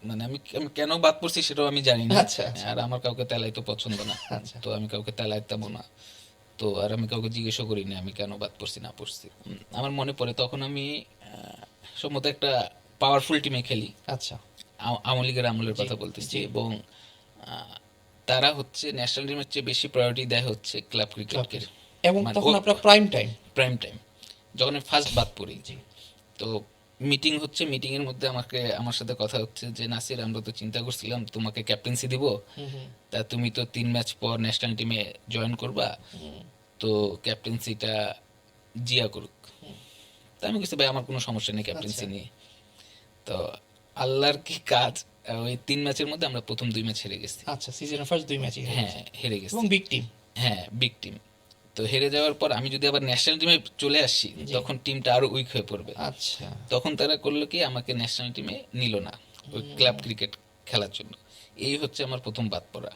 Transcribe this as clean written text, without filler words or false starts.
মানে আমি কেন বাদ পড়ছি সেটাও আমি জানি না। আচ্ছা আচ্ছা আর আমার কাউকে তেলাইতে পছন্দ না, আচ্ছা। তো আমি কাউকে তেলাইতামও না। তো আর আমি কাউকে জিজ্ঞেসও করি না আমি কেন বাদ পড়ছি না পড়ছি। আমার মনে পড়ে তখন আমি সম্ভবত একটা পাওয়ারফুল টিমে খেলি, আচ্ছা। আওয়ামী লীগের আমলের জি কথা বলতেছি, জি। এবং আহ, তারা হচ্ছে ন্যাশনাল টিমের চেয়ে বেশি প্রায়োরিটি দেয় হচ্ছে ক্লাব ক্লাব ক্রিকেটকে। ক্রিকেট, এবং মানে ও তখন আপনার প্রাইম টাইম। প্রাইম টাইম, যখন আমি ফার্স্ট বাদ পড়ি, জি। তো মিটিং হচ্ছে, মিটিং এর মধ্যে আমার সাথে কথা হচ্ছে যে নাসির, আমরা তো চিন্তা করছিলাম তোমাকে ক্যাপ্টেন্সি দিব, হুম হুম তা তুমি তো 3 ম্যাচ পর ন্যাশনাল টিমে জয়েন করবা, হুম তো ক্যাপ্টেন্সিটা জিয়া করুক। হুম। তা আমি কিছু ভাই আমার কোনো সমস্যা নেই আচ্ছা ক্যাপ্টেন্সি নিয়ে। তো আল্লাহর কি কাজ, ওই 3 ম্যাচের মধ্যে আমরা প্রথম 2 ম্যাচ হেরে গেছি। আচ্ছা, সিজনের ফার্স্ট 2 ম্যাচই হেরে হ্যাঁ গেছেন, হেরে এবং গেছি। Big team. হ্যাঁ বিগ টিম। তো হেরে যাওয়ার পর আমি যদি আবার ন্যাশনাল টিমে চলে আসি, জি। তখন টিমটা আরো উইক হয়ে পড়বে। আচ্ছা। তখন তারা করলো কি, আমাকে ন্যাশনাল টিমে নিল না ওই ক্লাব ক্রিকেট খেলার জন্য। এই হচ্ছে আমার প্রথম বাদ পড়া।